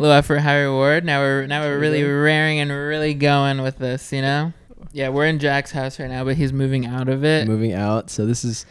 Low effort, high reward. Now we're really raring and really going with this, you know? Yeah, we're in Jack's house right now, but he's moving out of it. Moving out. So this is...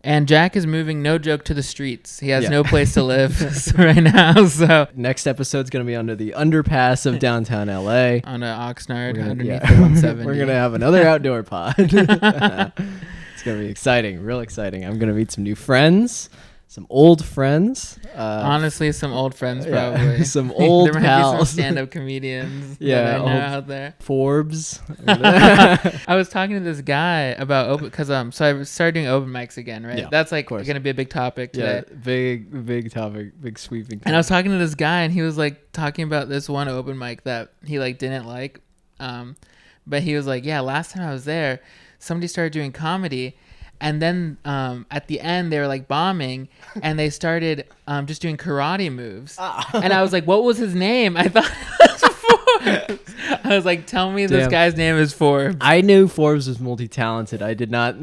And Jack is moving, no joke, to the streets. He has no place to live right now. So next episode's going to be under the underpass of downtown LA. On Oxnard, underneath the 170. We're going to have another outdoor pod. It's going to be exciting, real exciting. I'm going to meet some new friends, some old friends. Honestly, some old friends probably. Some old there pals. might be some stand-up comedians that I know out there. Forbes. I was talking to this guy about open, because so I started doing open mics again, right? Yeah, that's like going to be a big topic today. Yeah, big topic, big sweeping topic. And I was talking to this guy, and he was like talking about this one open mic that he like didn't like, but he was like, yeah, last time I was there, somebody started doing comedy. And then at the end, they were like bombing, and they started just doing karate moves. And I was like, what was his name? I thought it was Forbes. I was like, tell me this guy's name is Forbes. I knew Forbes was multi-talented. I did not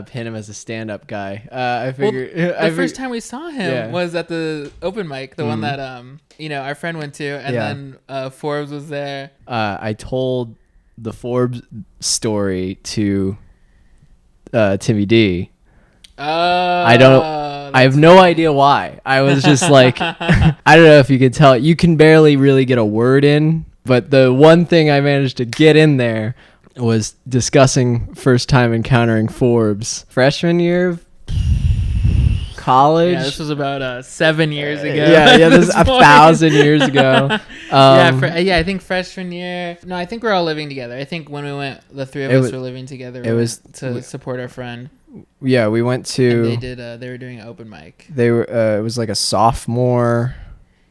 pin him as a stand-up guy. I figured... the first time we saw him was at the open mic, the one that our friend went to, and then Forbes was there. I told the Forbes story to... Timmy D. I have no idea why. I was just like, I don't know if you could tell. You can barely really get a word in, but the one thing I managed to get in there was discussing first time encountering Forbes. Freshman year of college. Yeah, this was about 7 years ago. This is 1,000 years ago. I think freshman year. No, I think we're all living together. I think when we went, the three of us were living together. It was to support our friend. Yeah, we went to. And they were doing an open mic. They were. It was like a sophomore.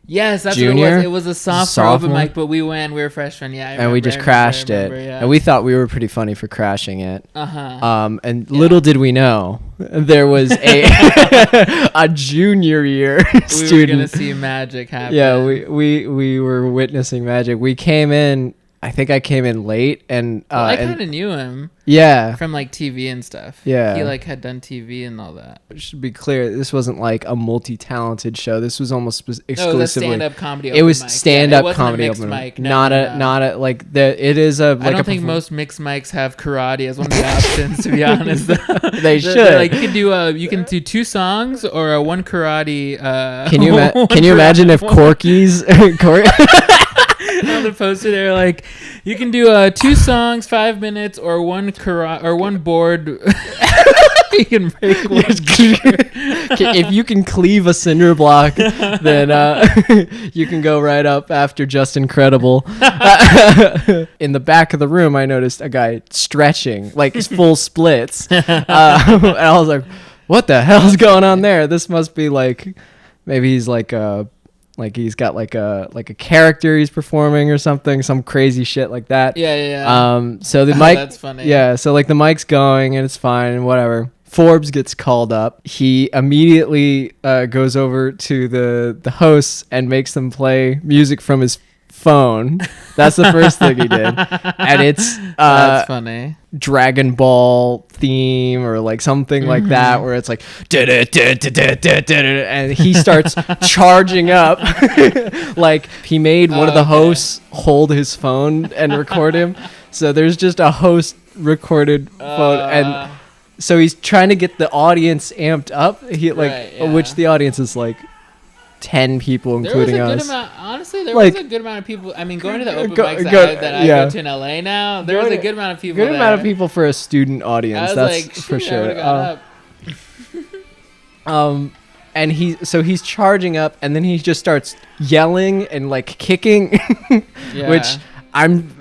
Yes, that's junior, what it was. It was a sophomore open mic, but we went. We were freshmen. Yeah, and we just crashed it. Yeah. And we thought we were pretty funny for crashing it. And little did we know there was a junior year student. We were gonna see magic happen. Yeah, we were witnessing magic. We came in. I think I came in late, and I kind of knew him. Yeah, from like TV and stuff. Yeah, he like had done TV and all that. It should be clear, this wasn't like a multi-talented show. This was almost exclusively. No, it was stand-up comedy. It was stand-up comedy open mic. Not a like it is a. Like I don't think most mixed mics have karate as one of the options. To be honest, they should. Like you can do 2 songs or one karate. Can you imagine if Corky's on the poster they're like, you can do 2 songs, 5 minutes, or one board. You can break one. If you can cleave a cinder block, then you can go right up after Just Incredible. In the back of the room, I noticed a guy stretching, like full splits. And I was like, what the hell's going on there? This must be like, maybe he's like he's got like a character he's performing or something, some crazy shit like that. Yeah. So the mic. That's funny. Yeah. So like the mic's going and it's fine and whatever. Forbes gets called up. He immediately goes over to the hosts and makes them play music from his phone. That's the first thing he did, and it's that's funny. Dragon Ball theme or like something like that, where it's like and he starts charging up. Like he made one of the hosts hold his phone and record him. So there's just a host recorded phone, and so he's trying to get the audience amped up. Which the audience is like 10 people, including us. Honestly, there was a good amount of people. I mean, going to the open mics that I go to in LA now, there was a good amount of people. Good amount of people for a student audience. That's like, for sure. And he's charging up, and then he just starts yelling and like kicking, which I'm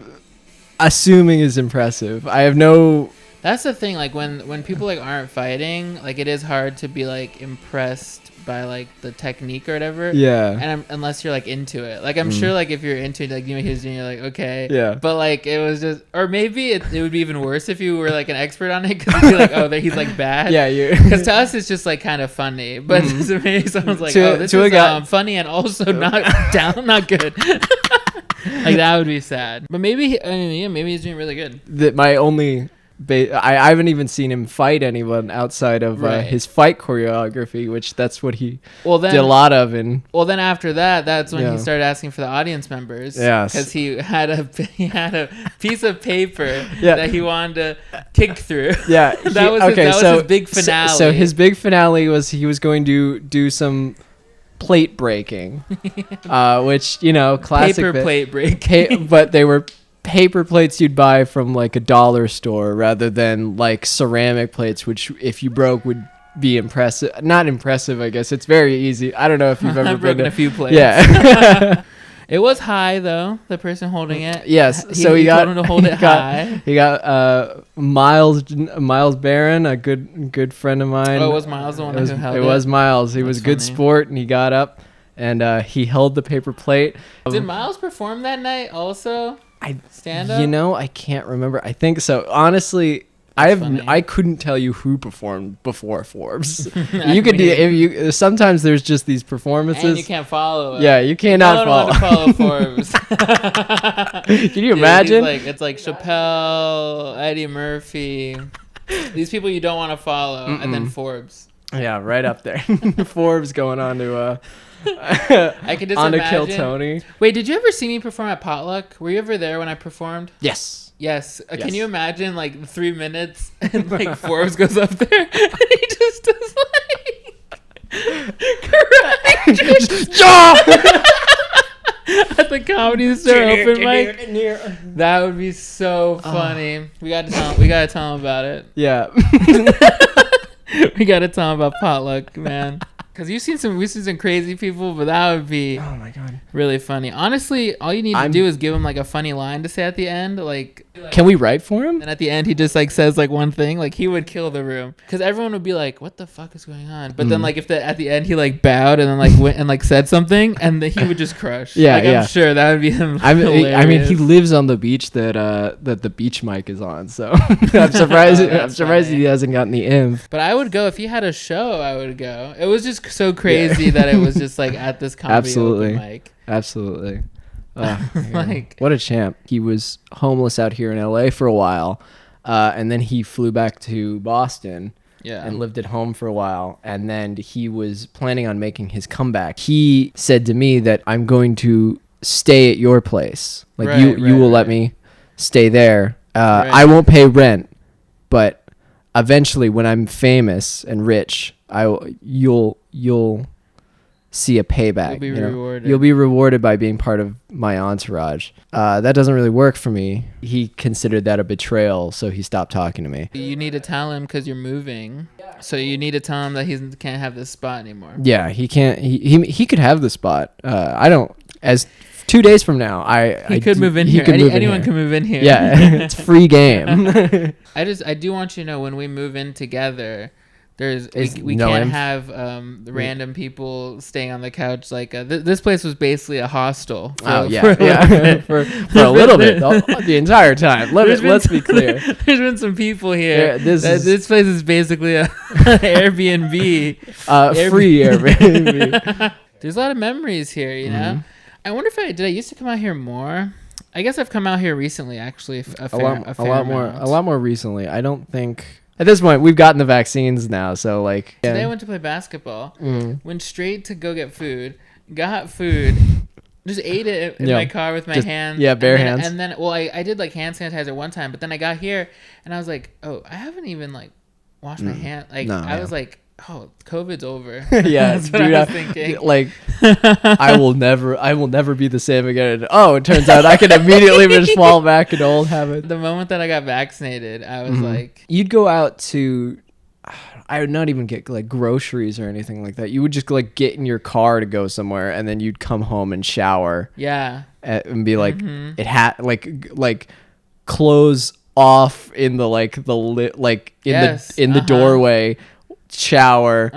assuming is impressive. I have no. That's the thing. Like when people like aren't fighting, like it is hard to be like impressed by like the technique or whatever. Yeah. And unless you're like into it, like I'm sure like if you're into it, like you know he's doing, you're like okay. Yeah. But like it was just, or maybe it would be even worse if you were like an expert on it, because you'd be like, oh, he's like bad. Yeah. Because to us it's just like kind of funny, but to me someone's like, this is funny and also not good. Like that would be sad. But maybe maybe he's doing really good. My only I haven't even seen him fight anyone outside of his fight choreography, which that's what he did a lot of. And then after that, that's when he started asking for the audience members. Yes, because he had a piece of paper that he wanted to kick through. Yeah, that was his big finale. So his big finale was he was going to do some plate breaking, which classic plate breaking, but they were paper plates you'd buy from like a dollar store rather than like ceramic plates, which if you broke would be impressive. Not impressive, I guess. It's very easy. I don't know if you've ever broken a few plates. Yeah. It was high though. The person holding it. Yes. So he told him to hold it high. He got Miles Barron, a good friend of mine. Oh, was Miles the one who held it? It was Miles. He was a good sport, and he got up and he held the paper plate. Did Miles perform that night also? Stand up? I can't remember. I think so. Honestly, I couldn't tell you who performed before Forbes. Sometimes there's just these performances and you can't follow it. Yeah, you cannot follow Forbes. Can you imagine? It's like Chappelle, Eddie Murphy. These people you don't want to follow. And then Forbes. Yeah, right up there. Forbes going on to I could just on imagine. to kill Tony. Wait, did you ever see me perform at Potluck? Were you ever there when I performed? Yes. Can you imagine like 3 minutes and like Forbes goes up there and he just does like at the Comedy Store open mic? That would be so funny. We gotta tell him about it. Yeah. We gotta tell him about Potluck, man. Because we've seen some crazy people, but that would be really funny. Honestly, all you need to do is give him like a funny line to say at the end. Like, can we write for him? And at the end, he just like says like one thing. Like he would kill the room because everyone would be like, "What the fuck is going on?" But then like if at the end he like bowed and then like went and like said something, and then he would just crush. I'm sure that would be him. I mean, he lives on the beach that the beach mic is on. So I'm surprised. I'm surprised he hasn't gotten the imp. But I would go if he had a show. I would go. It was just so crazy that it was just like at this comedy open mic. Absolutely. Like what a champ. He was homeless out here in LA for a while, and then he flew back to Boston and lived at home for a while, and then he was planning on making his comeback. He said to me that I'm going to stay at your place, like you will let me stay there. I won't pay rent, but eventually when I'm famous and rich, you'll see a payback. You'll be rewarded. You'll be rewarded by being part of my entourage. That doesn't really work for me. He considered that a betrayal, so he stopped talking to me. You need to tell him because you're moving. So you need to tell him that he can't have this spot anymore. Yeah, he can't. He could have the spot. I don't. As 2 days from now, he could move in here. Anyone can move in here. Yeah, it's free game. I do want you to know when we move in together. We can't have random people staying on the couch. Like this place was basically a hostel. For a little bit, the entire time. Let's be clear. There's been some people here. This place is basically a Airbnb. Free Airbnb. There's a lot of memories here. You know. I wonder if I used to come out here more. I guess I've come out here recently. Actually, a lot more recently. I don't think. At this point, we've gotten the vaccines now, so like... Yeah. Today I went to play basketball, went straight to go get food, got food, just ate it in my car with my hands. Yeah, bare hands. And then, I did like hand sanitizer one time, but then I got here, and I was like, oh, I haven't even like washed my hand. Like, I was like, oh, COVID's over. Yeah, that's what I was thinking. Like, I will never be the same again. Oh, it turns out I can immediately just fall back into old habits. The moment that I got vaccinated, I was like, you'd go out to, I would not even get like groceries or anything like that. You would just like get in your car to go somewhere, and then you'd come home and shower. Yeah, and be like, it had like clothes off in the in the doorway. Shower,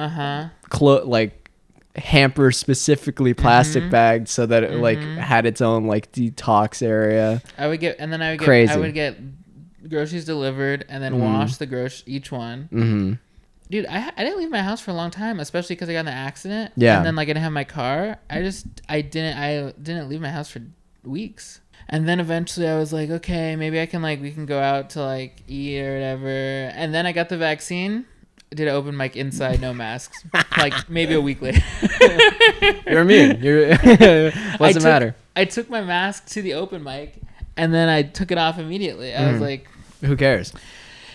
like hamper specifically plastic bagged so that it like had its own like detox area. I would get groceries delivered and then wash each one. Dude, I didn't leave my house for a long time, especially because I got in an accident. Yeah, and then like I didn't have my car. I didn't leave my house for weeks. And then eventually I was like, okay, maybe I can we can go out to like eat or whatever. And then I got the vaccine. I did an open mic inside, no masks. Like maybe a week later. You're immune. What's the matter? I took my mask to the open mic and then I took it off immediately. I was like, who cares?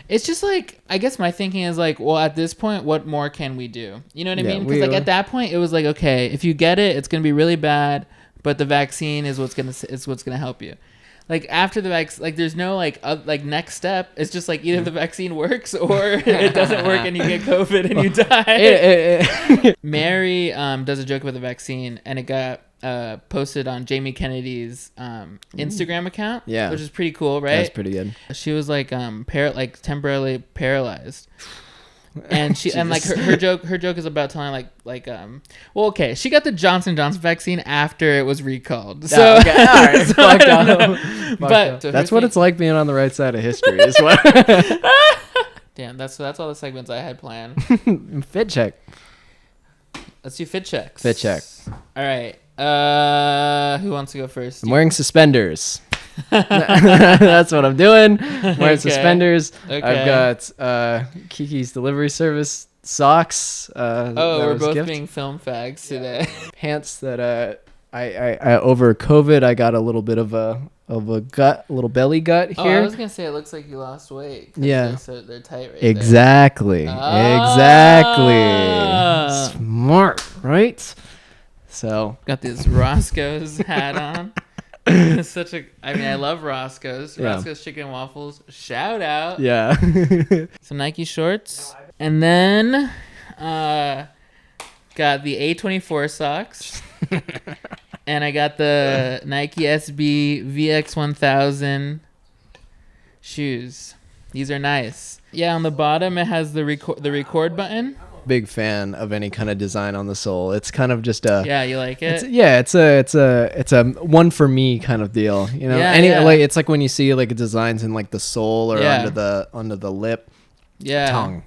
It's just like, I guess my thinking is like, well, at this point, what more can we do? You know what I mean? Because like at that point, it was like, okay, if you get it, it's gonna be really bad, but the vaccine is what's gonna help you. Like after the vaccine, like there's no like next step. It's just like either the vaccine works or it doesn't work and you get COVID and you die. Mary does a joke about the vaccine and it got posted on Jamie Kennedy's Instagram account, which is pretty cool, right? That's pretty good. She was like temporarily paralyzed, and she and like her joke is about telling well, okay, she got the Johnson & Johnson vaccine after it was recalled, so okay. All right, so I don't know. But so that's what it's like being on the right side of history, is what. Damn, that's all the segments I had planned. Fit check. Let's do fit checks. Fit check. All right. Who wants to go first? I'm wearing suspenders. That's what I'm doing. I'm wearing suspenders. Okay. I've got Kiki's delivery service socks. We're both being film fags today. Pants that I over COVID I got a little bit of a gut, a little belly gut here. I was gonna say it looks like you lost weight. Yeah, they're tight right exactly. there. Exactly. Smart, right? So got this Roscoe's hat on. It's I love Roscoe's. Yeah. Roscoe's chicken and waffles. Shout out. Yeah. Some Nike shorts, and then got the A24 socks. And I got the Nike SB VX1000 shoes. These are nice. Yeah, on the bottom it has the record button. Big fan of any kind of design on the sole. It's kind of just a you like it? It's a one for me kind of deal. You know, like it's like when you see like designs in like the sole or under the lip. Yeah. Tongue.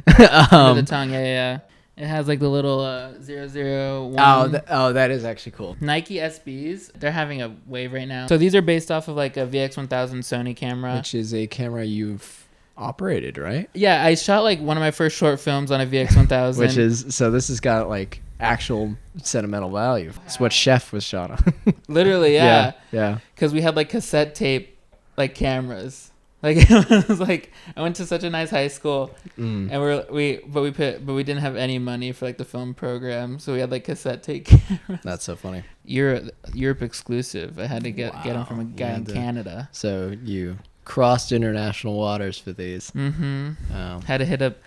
Under the tongue. Yeah. It has like the little 001. That is actually cool. Nike SBs, they're having a wave right now. So these are based off of like a VX1000 Sony camera, which is a camera you've operated, right? Yeah, I shot like one of my first short films on a VX1000. Which is, so this has got like actual sentimental value. It's what Chef was shot on. Literally, yeah. Yeah. Because we had like cassette tape like cameras. Like it was like I went to such a nice high school, and we didn't have any money for like the film program, so we had like cassette tape cameras. That's so funny. Europe exclusive. I had to get them from a guy in Canada. So you crossed international waters for these. Mm-hmm. Oh. Had to hit up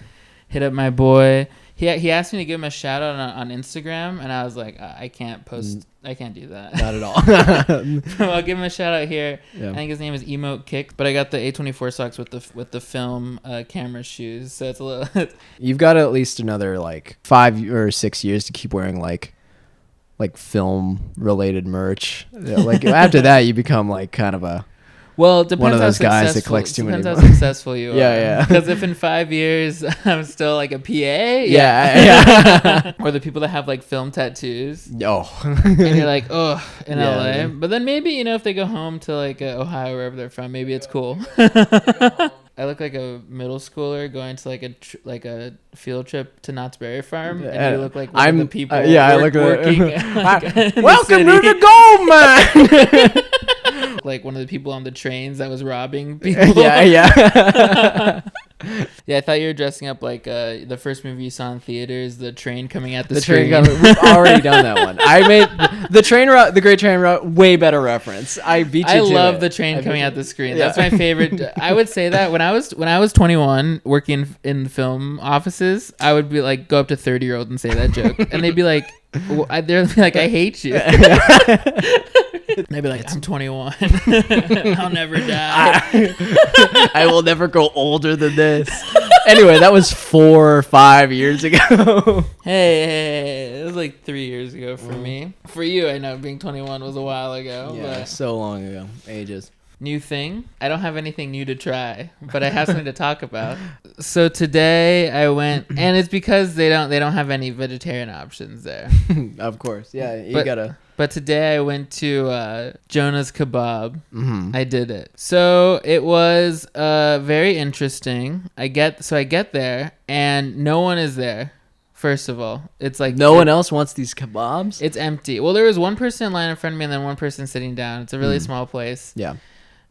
my boy. He asked me to give him a shout out on Instagram, and I was like, I can't post. I can't do that. Not at all. So I'll give him a shout out here. Yeah. I think his name is Emote Kick, but I got the A24 socks with the film camera shoes, so it's a little. You've got at least another like 5 or 6 years to keep wearing like film related merch. Like after that, you become like kind of a. Well, it depends one of those how guys that collects too many. Depends how successful you are. Yeah. Because if in 5 years I'm still like a PA, yeah. Or the people that have like film tattoos. Oh. And you're like, oh, in LA. But then maybe if they go home to like Ohio, wherever they're from, maybe it's cool. I look like a middle schooler going to like a field trip to Knott's Berry Farm, and you look like one of the people working. Welcome to the Gold Mine. Like one of the people on the trains that was robbing people. Yeah. Yeah, I thought you were dressing up like the first movie you saw in theaters, the train coming at the screen. screen. We've already done that one. I made the Great Train Route, way better reference. I beat you I to love it. the train coming at the screen. That's my favorite. I would say that when I was 21 working in film offices, I would be like go up to 30-year-olds and say that joke, and they'd be like, they're like, I hate you. They'd be like, I'm 21. I'll never die. I will never go older than this. Anyway, that was 4 or 5 years ago. Hey, it was like 3 years ago for me. For you, I know being 21 was a while ago. Yeah, but so long ago. Ages. New thing. I don't have anything new to try, but I have something to talk about. So today I went, and it's because they don't have any vegetarian options there. Of course, yeah. You but gotta. But today I went to Jonah's Kabob. I did it. So it was very interesting. I get there and no one is there. First of all, it's like no one else wants these kebabs. It's empty. Well, there was one person in line in front of me and then one person sitting down. It's a really small place. Yeah.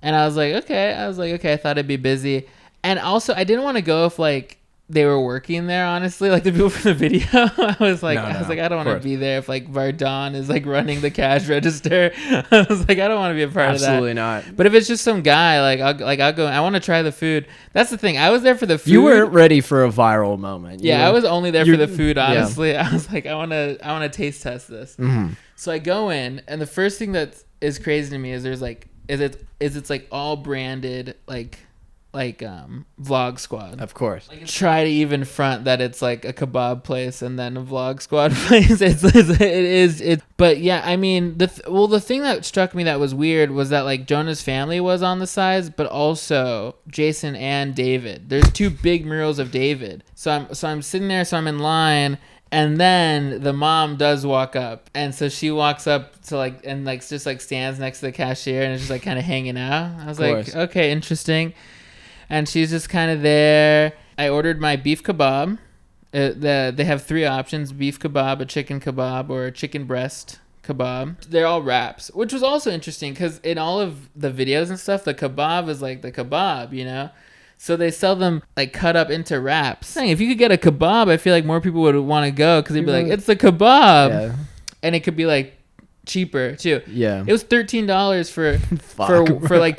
And I was like, okay. I thought it'd be busy. And also, I didn't want to go if like they were working there. Honestly, like the people from the video, I was like, I don't want to be there if like Vardon is like running the cash register. I was like, I don't want to be a part of that. Absolutely not. But if it's just some guy, I'll go. I want to try the food. That's the thing. I was there for the food. You weren't ready for a viral moment. I was only there for the food. Honestly, I was like, I want to taste test this. So I go in, and the first thing that is crazy to me is it's like all branded like Vlog Squad. Of course. Like try to even front that it's like a kebab place and then a Vlog Squad place. It is. But yeah, I mean, the thing that struck me that was weird was that like Jonah's family was on the sides, but also Jason and David. There's two big murals of David. So I'm sitting there, so I'm in line. And then the mom does walk up, and so she walks up to like and like just like stands next to the cashier and is just like kind of hanging out. I was like, okay, interesting. And she's just kind of there. I ordered my beef kebab. They have 3 options: beef kebab, a chicken kebab, or a chicken breast kebab. They're all wraps, which was also interesting because in all of the videos and stuff, the kebab is like the kebab, you know. So they sell them like cut up into wraps. If you could get a kebab, I feel like more people would want to go because they'd be like, it's the kebab. Yeah. And it could be like cheaper too. Yeah. It was $13 for like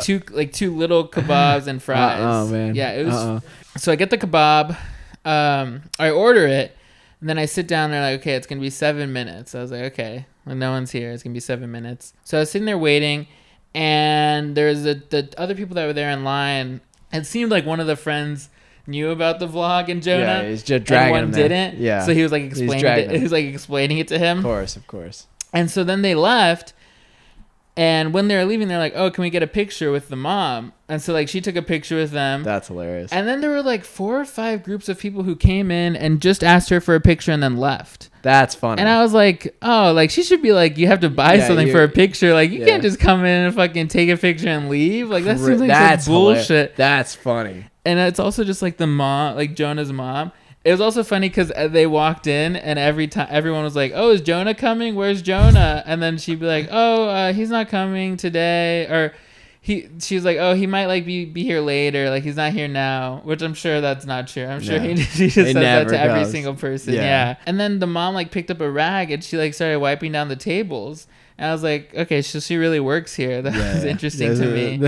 two little kebabs and fries. Oh man. Yeah, it was. So I get the kebab, I order it, and then I sit down there like, okay, it's gonna be 7 minutes. I was like, okay, well, no one's here. It's gonna be 7 minutes. So I was sitting there waiting, and there's the other people that were there in line. It seemed like one of the friends knew about the vlog and Jonah. Yeah, he's just dragging him there. Didn't. Yeah. So he was like explaining it. He was like explaining it to him. Of course. And so then they left, and when they were leaving, they're like, "Oh, can we get a picture with the mom?" And so like she took a picture with them. That's hilarious. And then there were like 4 or 5 groups of people who came in and just asked her for a picture and then left. That's funny. And I was like, oh, like she should be like, you have to buy something for a picture. Like you can't just come in and fucking take a picture and leave. Like that seems like some bullshit. Hilarious. That's funny. And it's also just like the mom, like Jonah's mom. It was also funny because they walked in and every time everyone was like, "Oh, is Jonah coming? Where's Jonah?" And then she'd be like, "Oh, he's not coming today," or she's like, "Oh, he might like be here later. Like he's not here now," which I'm sure that's not true. I'm sure she just says that to every single person. Yeah. And then the mom like picked up a rag and she like started wiping down the tables. And I was like, okay, so she really works here. That was interesting to me.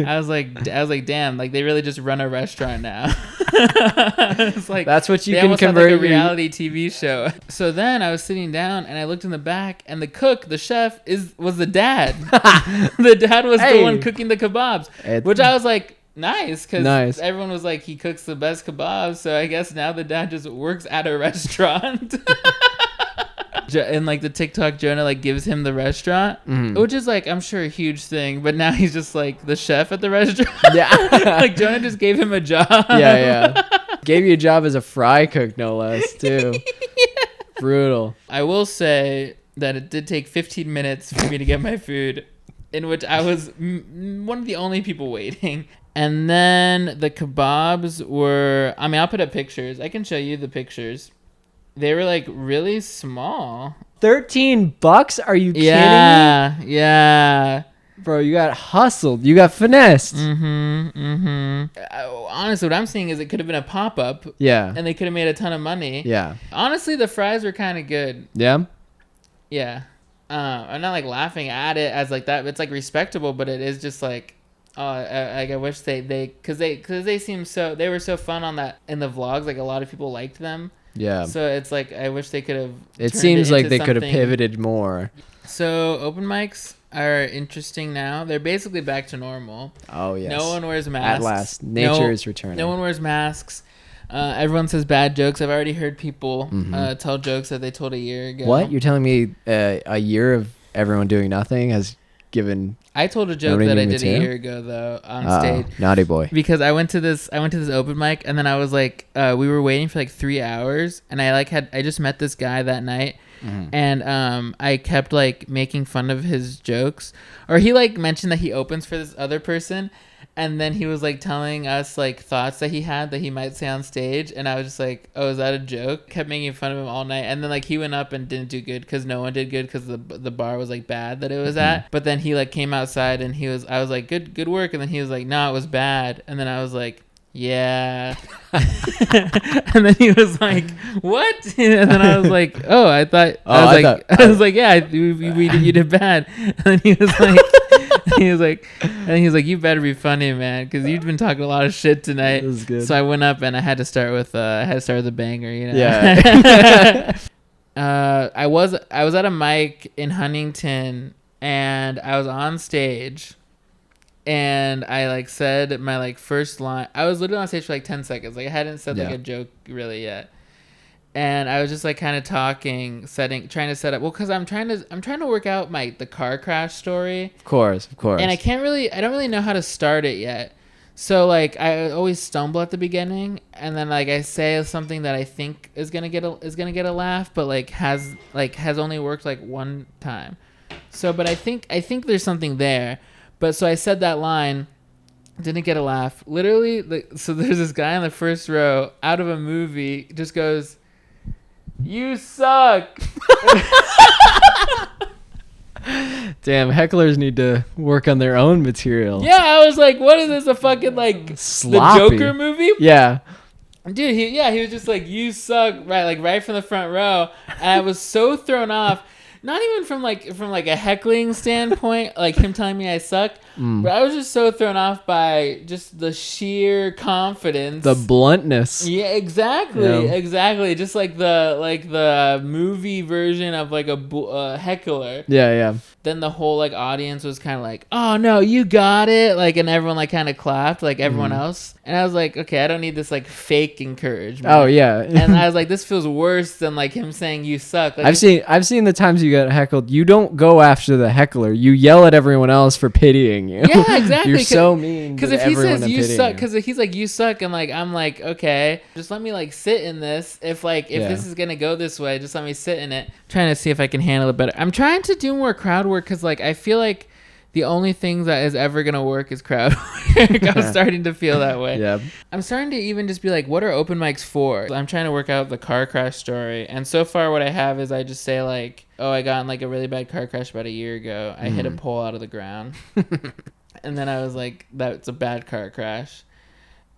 I was like, damn, like they really just run a restaurant now. It's like that's what you can convert like a reality TV show. So then I was sitting down and I looked in the back, and the cook, the chef, was the dad. The dad was the one cooking the kebabs, which I was like, nice, because everyone was like, he cooks the best kebabs. So I guess now the dad just works at a restaurant. And like the TikTok, Jonah like gives him the restaurant, which is like I'm sure a huge thing. But now he's just like the chef at the restaurant. Yeah, like Jonah just gave him a job. Yeah. Gave you a job as a fry cook, no less, too. Brutal. I will say that it did take 15 minutes for me to get my food, in which I was one of the only people waiting. And then the kebabs were. I mean, I'll put up pictures. I can show you the pictures. They were like really small. $13? Are you kidding me? Yeah. Bro, you got hustled. You got finessed. Honestly, what I'm seeing is it could have been a pop-up. Yeah. And they could have made a ton of money. Yeah. Honestly, the fries were kind of good. Yeah? Yeah. I'm not like laughing at it as like that. It's like respectable, but it is just like, I wish because they seem so, they were so fun on that in the vlogs. Like a lot of people liked them. Yeah. So it's like I wish they could have. It seems like they could have pivoted more. So open mics are interesting now. They're basically back to normal. Oh yes. No one wears masks. At last, nature is returning. No one wears masks. Everyone says bad jokes. I've already heard people tell jokes that they told a year ago. What? You're telling me a year of everyone doing nothing has given? I told a joke that I did a year ago though on stage. Naughty boy. Because I went to this open mic, and then I was like, we were waiting for like 3 hours, and I just met this guy that night, and I kept like making fun of his jokes, or he like mentioned that he opens for this other person, and then he was like telling us like thoughts that he had that he might say on stage, and I was just like, oh, is that a joke? Kept making fun of him all night, and then like he went up and didn't do good because no one did good because the bar was like bad that it was at. But then he like came outside and I was like, good work, and then he was like, no, it was bad, and then I was like, yeah. And then he was like, what? And then I was like, oh, I was like, yeah, you did bad. And then he was like, you better be funny, man, because you've been talking a lot of shit tonight. That was good. So I went up and I had to start with a banger, you know. Yeah. I was at a mic in Huntington, and I was on stage, and I like said my like first line. I was literally on stage for like 10 seconds. Like I hadn't said like a joke really yet. And I was just like kind of trying to set up. Well, because I'm trying to work out the car crash story. Of course. And I don't really know how to start it yet. So like I always stumble at the beginning, and then like I say something that I think is gonna get a laugh, but like has only worked like one time. So, but I think there's something there. But so I said that line, didn't get a laugh. Literally, so there's this guy in the first row out of a movie just goes, "You suck." Damn, hecklers need to work on their own material. Yeah, I was like, what is this, a fucking like sloppy. The Joker movie? Yeah. Dude, he was just like, "You suck," right from the front row. And I was so thrown off. Not even from a heckling standpoint, like him telling me I suck, but I was just so thrown off by just the sheer confidence, the bluntness. Yeah, exactly. Just like the movie version of like a heckler. Yeah. Then the whole like audience was kind of like, "Oh no, you got it!" Like, and everyone like kind of clapped, like everyone else. And I was like, okay, I don't need this like fake encouragement. Oh yeah. And I was like, this feels worse than like him saying you suck. Like, I've seen the times you get heckled. You don't go after the heckler. You yell at everyone else for pitying you. Yeah, exactly. You're so mean. Because if he says you suck, because he's like you suck, and like I'm like, okay, just let me like sit in this. If this is gonna go this way, just let me sit in it. I'm trying to see if I can handle it better. I'm trying to do more crowd work because like I feel like the only thing that is ever going to work is crowd work. I'm starting to feel that way. Yeah. I'm starting to even just be like, what are open mics for? I'm trying to work out the car crash story. And so far what I have is I just say like, oh, I got in like a really bad car crash about a year ago. I hit a pole out of the ground. And then I was like, that's a bad car crash.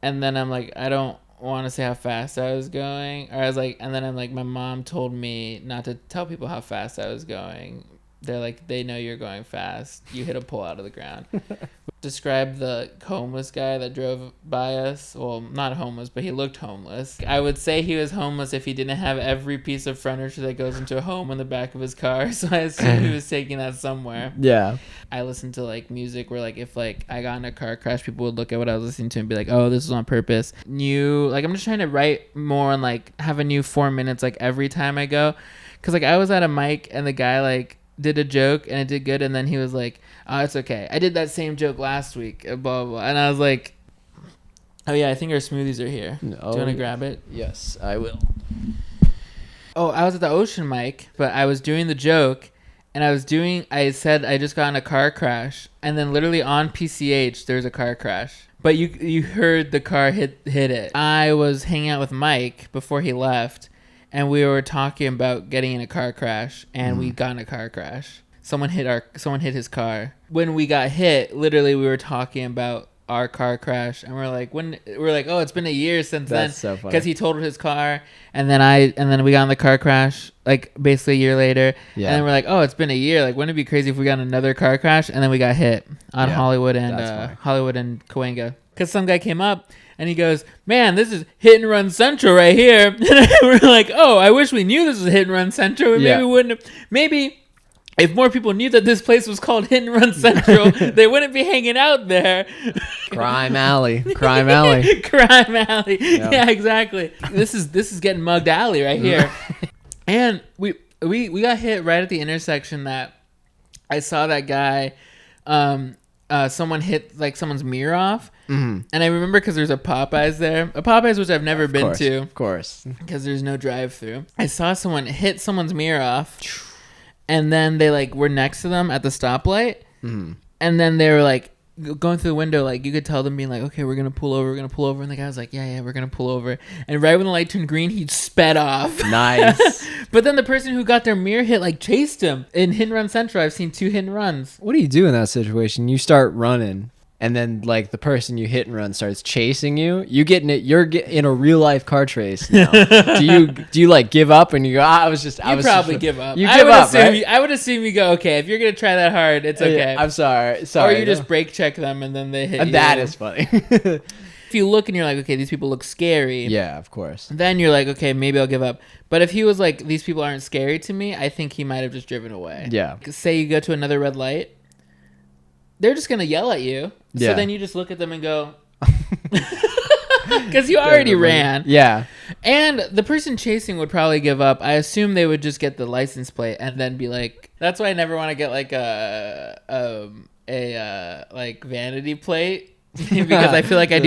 And then I'm like, I don't want to say how fast I was going. Or I was like, and then I'm like, my mom told me not to tell people how fast I was going. They're like, they know you're going fast. You hit a pole out of the ground. Describe the homeless guy that drove by us. Well, not homeless, but he looked homeless. I would say he was homeless if he didn't have every piece of furniture that goes into a home in the back of his car. So I assume he was taking that somewhere. Yeah. I listened to like music where like if like I got in a car crash, people would look at what I was listening to and be like, oh, this is on purpose. I'm just trying to write more and like have a new 4 minutes like every time I go. Because like I was at a mic and the guy like did a joke and it did good, and then he was like, oh, it's okay, I did that same joke last week, blah blah blah. And I was like, oh yeah, I think our smoothies are here. Do you want to grab it? Yes, I will. Oh, I was at the Ocean mic, but I was doing the joke, and I said I just got in a car crash, and then literally on PCH there's a car crash, but you heard the car hit it. I was hanging out with Mike before he left, and we were talking about getting in a car crash, and we got in a car crash. Someone hit his car. When we got hit, literally we were talking about our car crash, and we're like, oh, it's been a year since That's then, so funny. because he totaled his car, and then we got in the car crash like basically a year later, and then we're like, oh, it's been a year. Like, wouldn't it be crazy if we got in another car crash? And then we got hit on Hollywood and Cahuenga, because some guy came up. And he goes, man, this is Hit and Run Central right here. And we're like, oh, I wish we knew this was Hit and Run Central. Maybe if more people knew that this place was called Hit and Run Central, they wouldn't be hanging out there. Crime Alley. Crime Alley. Yeah, exactly. This is Getting Mugged Alley right here. And we got hit right at the intersection that I saw that guy someone hit like someone's mirror off. And I remember because there's a Popeyes there. A Popeyes, which I've never been to. Of course. Because there's no drive-through. I saw someone hit someone's mirror off. And then they like were next to them at the stoplight. And then they were like going through the window. Like you could tell them being like, okay, we're going to pull over. We're going to pull over. And the guy was like, yeah, we're going to pull over. And right when the light turned green, he sped off. Nice. But then the person who got their mirror hit like chased him. In Hit and Run Central, I've seen 2 hit and runs. What do you do in that situation? You start running. And then, like, the person you hit and run starts chasing you. You're in a real life car chase now. do you like give up and you go? You probably give up. You give up, right? I would assume you go. Okay, if you're gonna try that hard, it's okay. I'm sorry. Or you just brake check them and then they hit you. That is funny. If you look and you're like, okay, these people look scary. Yeah, of course. Then you're like, okay, maybe I'll give up. But if he was like, these people aren't scary to me, I think he might have just driven away. Yeah. Say you go to another red light. They're just going to yell at you. Yeah. So then you just look at them and go, because you already ran. Yeah. And the person chasing would probably give up. I assume they would just get the license plate and then be like, that's why I never want to get like a like vanity plate. Because I feel like I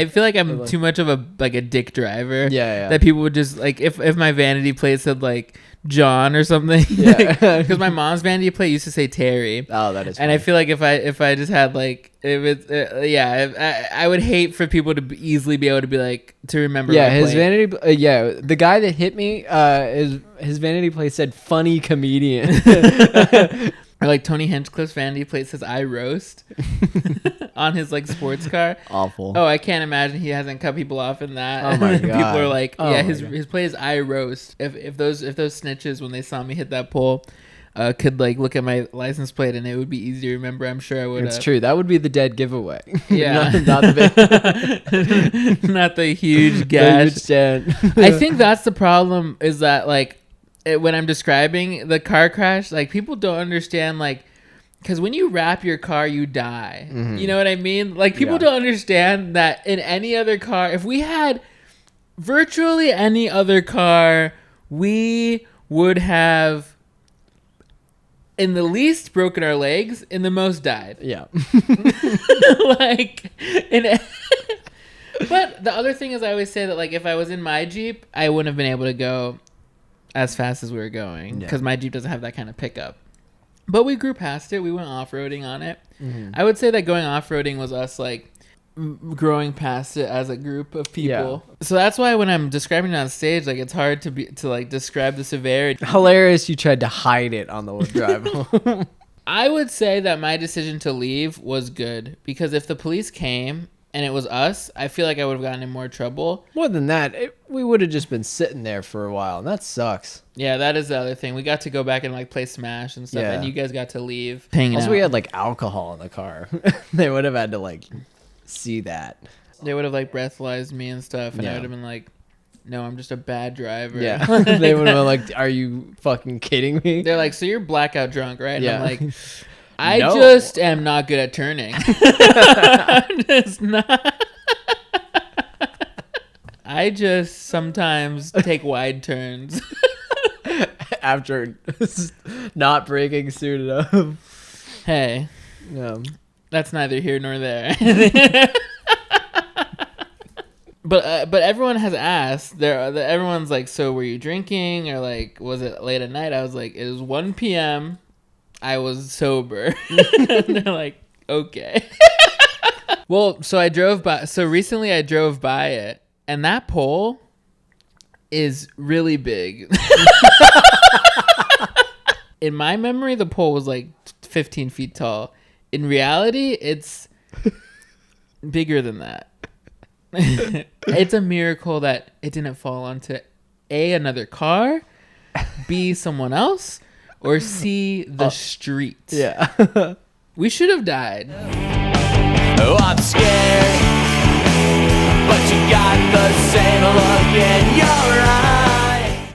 feel like I'm too much of a dick driver. Yeah. That people would just like, if my vanity plate said like John or something. Yeah. Because my mom's vanity plate used to say Terry. Oh, that is funny. And I feel like if I just had like, I would hate for people to easily be able to be like, to remember. Yeah, his vanity. The guy that hit me, his vanity plate said funny comedian. Or like Tony Hinchcliffe's vanity plate says I roast on his like sports car. Awful. Oh, I can't imagine he hasn't cut people off in that. Oh my god. People are like, his plate is I roast. If those snitches when they saw me hit that pole could like look at my license plate and it would be easy to remember, I'm sure I would. It's true. That would be the dead giveaway. Yeah. not the big, not the huge gash. I think that's the problem is that like when I'm describing the car crash, like people don't understand like, because when you wrap your car, you die. Mm-hmm. You know what I mean? Like people don't understand that in any other car, if we had virtually any other car, we would have in the least broken our legs, in the most died. Yeah. But the other thing is I always say that like if I was in my Jeep, I wouldn't have been able to go as fast as we were going because my Jeep doesn't have that kind of pickup. But we grew past it. We went off-roading on it. Mm-hmm. I would say that going off-roading was us like growing past it as a group of people. Yeah. So that's why when I'm describing it on stage, like it's hard to like describe the severity. Hilarious you tried to hide it on the drive home. I would say that my decision to leave was good because if the police came and it was us, I feel like I would have gotten in more trouble. More than that, we would have just been sitting there for a while, and that sucks. Yeah, that is the other thing. We got to go back and like play Smash and stuff, and you guys got to leave. Also, we had like alcohol in the car. They would have had to like see that. They would have like breathalyzed me and stuff, and I would have been like, no, I'm just a bad driver. Yeah. They would have been like, are you fucking kidding me? They're like, so you're blackout drunk, right? And I'm like, I just am not good at turning. I'm just not. I just sometimes take wide turns. After not braking soon enough. Hey. That's neither here nor there. But everyone has asked. Everyone's like, so were you drinking? Or like, was it late at night? I was like, it was 1 p.m. I was sober. And they're like, okay. Well, so recently I drove by it, and that pole is really big. In my memory, the pole was like 15 feet tall. In reality, it's bigger than that. It's a miracle that it didn't fall onto A, another car, B, someone else, or C, the street. Yeah. We should have died.